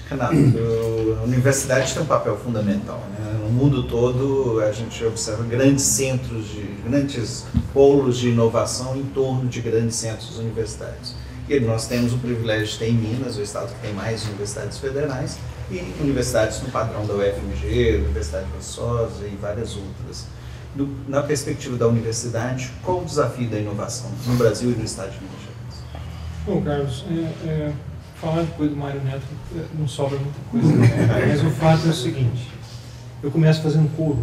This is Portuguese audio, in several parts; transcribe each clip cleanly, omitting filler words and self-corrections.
Renato, a universidade tem um papel fundamental, né? No mundo todo a gente observa grandes centros, grandes polos de inovação em torno de grandes centros universitários. E nós temos o privilégio de ter em Minas, o estado que tem mais universidades federais, e universidades no padrão da UFMG, Universidade de Viçosa e várias outras. Na perspectiva da universidade, qual o desafio da inovação no Brasil e no estado de Minas Gerais? Bom, Carlos, falar depois do Mário Neto não sobra muita coisa, né? Mas o fato é o seguinte, eu começo fazendo coro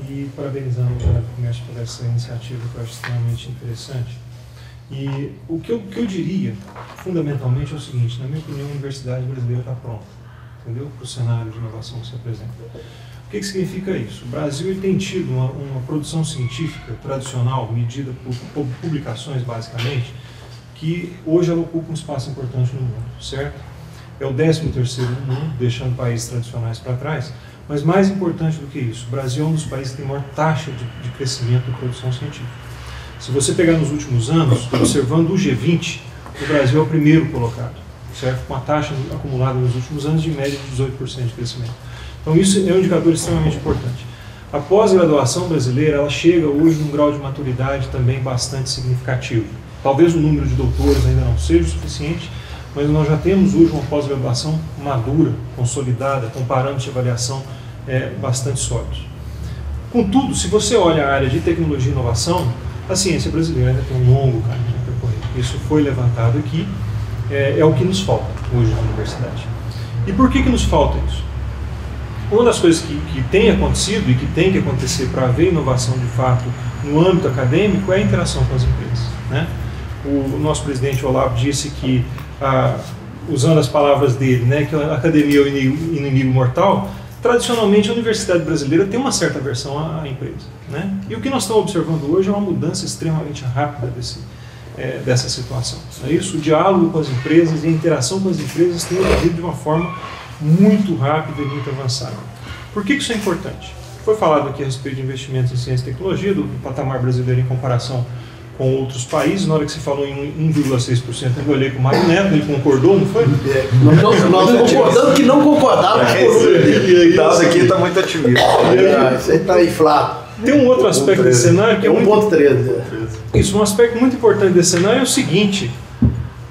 e parabenizando o comércio por essa iniciativa que eu acho extremamente interessante. E o que eu diria, fundamentalmente, é o seguinte, na minha opinião, a universidade brasileira está pronta, entendeu? Para o cenário de inovação que se apresenta. O que significa isso? O Brasil ele tem tido uma produção científica tradicional, medida por publicações, basicamente, que hoje ela ocupa um espaço importante no mundo, certo? É o 13º no mundo, deixando países tradicionais para trás, mas mais importante do que isso, o Brasil é um dos países que tem maior taxa de crescimento de produção científica. Se você pegar nos últimos anos, observando o G20, o Brasil é o primeiro colocado, certo? Com a taxa acumulada nos últimos anos de média de 18% de crescimento. Então isso é um indicador extremamente importante. A pós-graduação brasileira, ela chega hoje num grau de maturidade também bastante significativo. Talvez o número de doutores ainda não seja o suficiente, mas nós já temos hoje uma pós-graduação madura, consolidada, com parâmetros de avaliação bastante sólidos. Contudo, se você olha a área de tecnologia e inovação, a ciência brasileira ainda tem um longo caminho a percorrer. Isso foi levantado aqui, é o que nos falta hoje na universidade. E por que nos falta isso? Uma das coisas que tem acontecido e que tem que acontecer para haver inovação de fato no âmbito acadêmico é a interação com as empresas, né? O nosso presidente Olavo disse que, usando as palavras dele, né, que a academia é o inimigo mortal. Tradicionalmente a universidade brasileira tem uma certa aversão à empresa, né? E o que nós estamos observando hoje é uma mudança extremamente rápida dessa situação. É isso, o diálogo com as empresas e a interação com as empresas tem ocorrido de uma forma muito rápida e muito avançada. Por que isso é importante? Foi falado aqui a respeito de investimentos em ciência e tecnologia, do patamar brasileiro em comparação com outros países. Na hora que se falou em 1,6%, eu olhei para o Mário Neto, ele concordou, não foi? Nós concordamos que não concordava. Isso aqui está muito otimista. Isso aí está inflado. Tem um outro aspecto desse cenário que é 1,13. Isso, um aspecto muito importante desse cenário é o seguinte: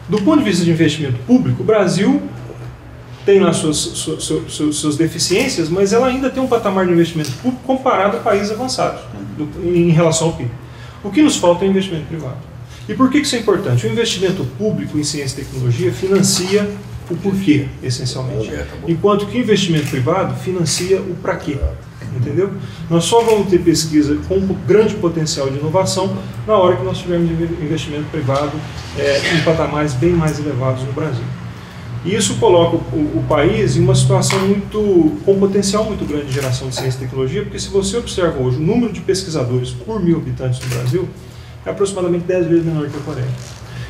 do ponto de vista de investimento público, o Brasil tem lá suas deficiências, mas ela ainda tem um patamar de investimento público comparado a países avançados em relação ao PIB. O que nos falta é investimento privado. E por que isso é importante? O investimento público em ciência e tecnologia financia o porquê, essencialmente. Enquanto que o investimento privado financia o para quê. Entendeu? Nós só vamos ter pesquisa com grande potencial de inovação na hora que nós tivermos investimento privado em patamares bem mais elevados no Brasil. E isso coloca o país em uma situação com potencial muito grande de geração de ciência e tecnologia, porque se você observa hoje o número de pesquisadores por 1000 habitantes no Brasil, é aproximadamente 10 vezes menor que a Coreia.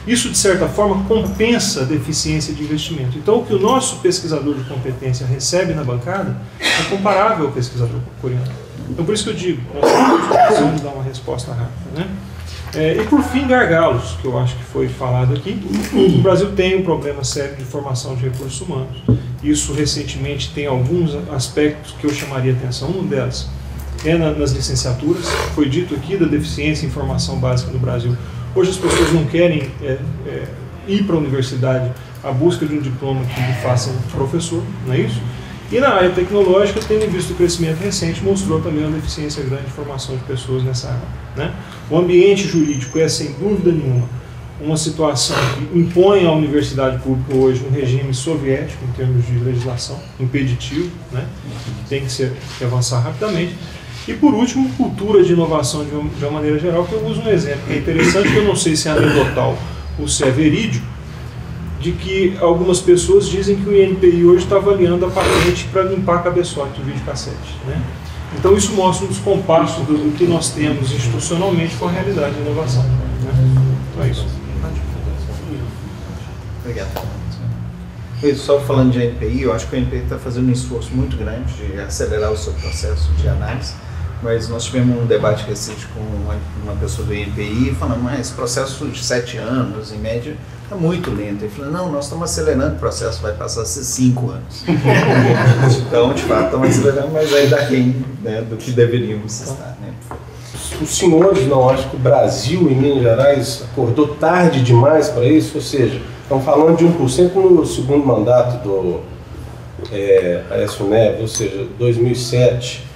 Isso, de certa forma, compensa a deficiência de investimento. Então, o que o nosso pesquisador de competência recebe na bancada é comparável ao pesquisador coreano. Então, por isso que eu digo, nós precisamos dar uma resposta rápida, né? E por fim, gargalos, que eu acho que foi falado aqui. O Brasil tem um problema sério de formação de recursos humanos. Isso, recentemente, tem alguns aspectos que eu chamaria atenção. Um delas é nas licenciaturas. Foi dito aqui da deficiência em formação básica no Brasil. Hoje as pessoas não querem ir para a universidade à busca de um diploma que lhe faça professor, não é isso? E na área tecnológica, tendo visto o crescimento recente, mostrou também uma deficiência grande de formação de pessoas nessa área, né? O ambiente jurídico é, sem dúvida nenhuma, uma situação que impõe à universidade pública hoje um regime soviético em termos de legislação, impeditivo, né? Tem que avançar rapidamente. E por último, cultura de inovação de uma maneira geral, que eu uso um exemplo que é interessante, que eu não sei se é anedotal ou se é verídico, de que algumas pessoas dizem que o INPI hoje está avaliando a patente para limpar cabeçote do videocassete, né? Então isso mostra um descompasso do que nós temos institucionalmente com a realidade de inovação, né? Então é isso. Obrigado. Só falando de INPI, eu acho que o INPI está fazendo um esforço muito grande de acelerar o seu processo de análise. Mas nós tivemos um debate recente com uma pessoa do INPI falando, mas esse processo de 7 anos, em média, está muito lento. Ele falou, não, nós estamos acelerando, o processo vai passar a ser 5 anos. Então, de fato, estamos acelerando, mas ainda aquém, né, do que deveríamos estar. Né? Os senhores não acham que o Brasil, em Minas Gerais, acordou tarde demais para isso? Ou seja, estão falando de 1% no segundo mandato do Aécio Neves, ou seja, 2007.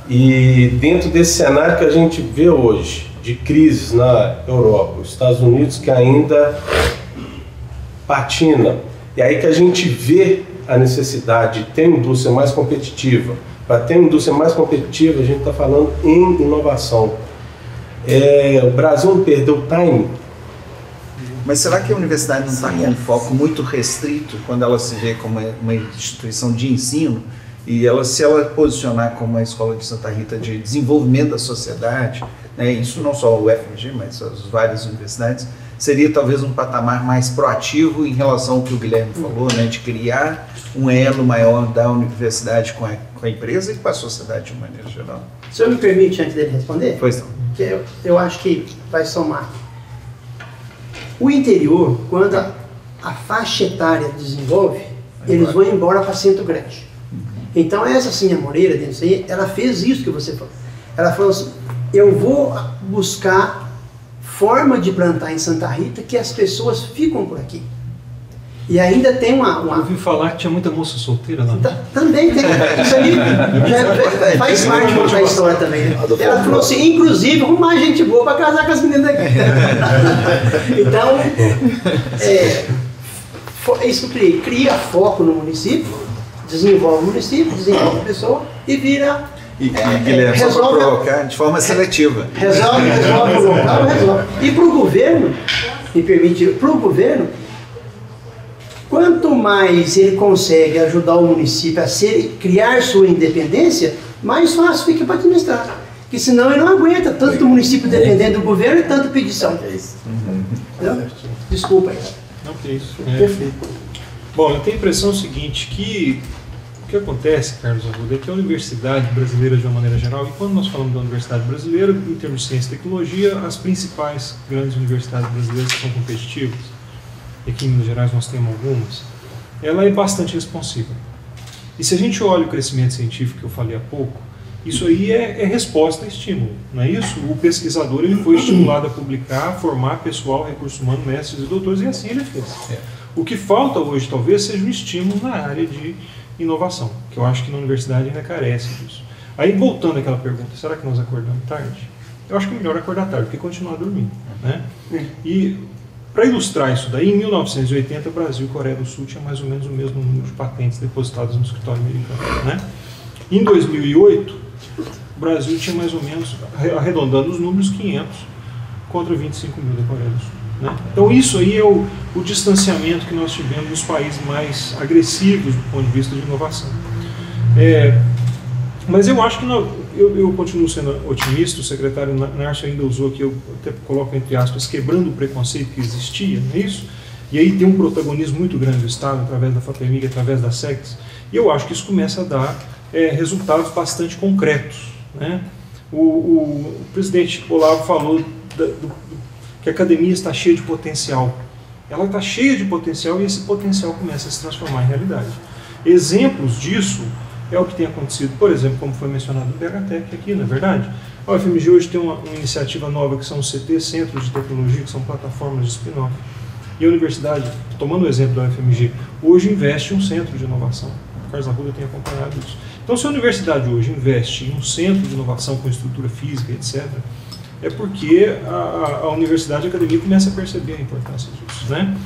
E dentro desse cenário que a gente vê hoje, de crises na Europa, os Estados Unidos que ainda patina, e aí que a gente vê a necessidade de ter uma indústria mais competitiva. Para ter uma indústria mais competitiva, a gente está falando em inovação. O Brasil não perdeu o time? Mas será que a universidade não está com um foco muito restrito quando ela se vê como uma instituição de ensino? E se ela posicionar como uma escola de Santa Rita de desenvolvimento da sociedade, né, isso não só o UFMG, mas as várias universidades, seria talvez um patamar mais proativo em relação ao que o Guilherme falou, né, de criar um elo maior da universidade com a empresa e com a sociedade de maneira geral. O senhor me permite, antes dele responder? Pois não. Que eu acho que vai somar. O interior, quando a faixa etária desenvolve, eles vão embora para centro grande. Então essa Sinha Moreira, dentro disso aí, ela fez isso que você falou. Ela falou assim, eu vou buscar forma de plantar em Santa Rita que as pessoas ficam por aqui. E ainda tem uma... Eu ouvi falar que tinha muita moça solteira lá. Também tem. Isso aí já faz parte da história também. Né? Ela falou assim, inclusive, com mais gente boa para casar com as meninas daqui. Então, isso cria foco no município, desenvolve o município, desenvolve a pessoa e vira... Guilherme, só para provocar, de forma seletiva. Resolve o local, resolve. E para o governo, me permite, para o governo, quanto mais ele consegue ajudar o município a criar sua independência, mais fácil fica para administrar. Porque senão ele não aguenta tanto o município dependendo do governo e tanto pedição. Desculpa aí. Não, que isso. Perfeito. Bom, eu tenho a impressão seguinte, que o que acontece, Carlos Arruda, é que a universidade brasileira, de uma maneira geral, e quando nós falamos da universidade brasileira, em termos de ciência e tecnologia, as principais grandes universidades brasileiras que são competitivas, e aqui em Minas Gerais nós temos algumas, ela é bastante responsiva. E se a gente olha o crescimento científico que eu falei há pouco, isso aí é resposta a estímulo, não é isso? O pesquisador ele foi estimulado a publicar, formar pessoal, recursos humanos, mestres e doutores, e assim ele fez. O que falta hoje, talvez, seja um estímulo na área de inovação, que eu acho que na universidade ainda carece disso. Aí, voltando àquela pergunta, será que nós acordamos tarde? Eu acho que é melhor acordar tarde do que continuar dormindo, né? E, para ilustrar isso daí, em 1980, o Brasil e a Coreia do Sul tinham mais ou menos o mesmo número de patentes depositadas no escritório americano, né? Em 2008, o Brasil tinha mais ou menos, arredondando os números, 500 contra 25 mil da Coreia do Sul. Né? Então isso aí é o distanciamento que nós tivemos dos países mais agressivos do ponto de vista de inovação. Mas eu acho que eu continuo sendo otimista. O secretário Nárcio ainda usou aqui, eu até coloco entre aspas, quebrando o preconceito que existia, não é isso? E aí tem um protagonismo muito grande do Estado, através da FAPEMIG, através da SECS, e eu acho que isso começa a dar resultados bastante concretos. Né? O presidente Olavo falou que a academia está cheia de potencial. Ela está cheia de potencial e esse potencial começa a se transformar em realidade. Exemplos disso é o que tem acontecido, por exemplo, como foi mencionado no BHTEC aqui, não é verdade? A UFMG hoje tem uma iniciativa nova que são os CT, Centros de Tecnologia, que são plataformas de spin-off. E a universidade, tomando o exemplo da UFMG, hoje investe em um centro de inovação. O Carlos Arruda tem acompanhado isso. Então, se a universidade hoje investe em um centro de inovação com estrutura física, etc., é porque a universidade e a academia começam a perceber a importância disso, né?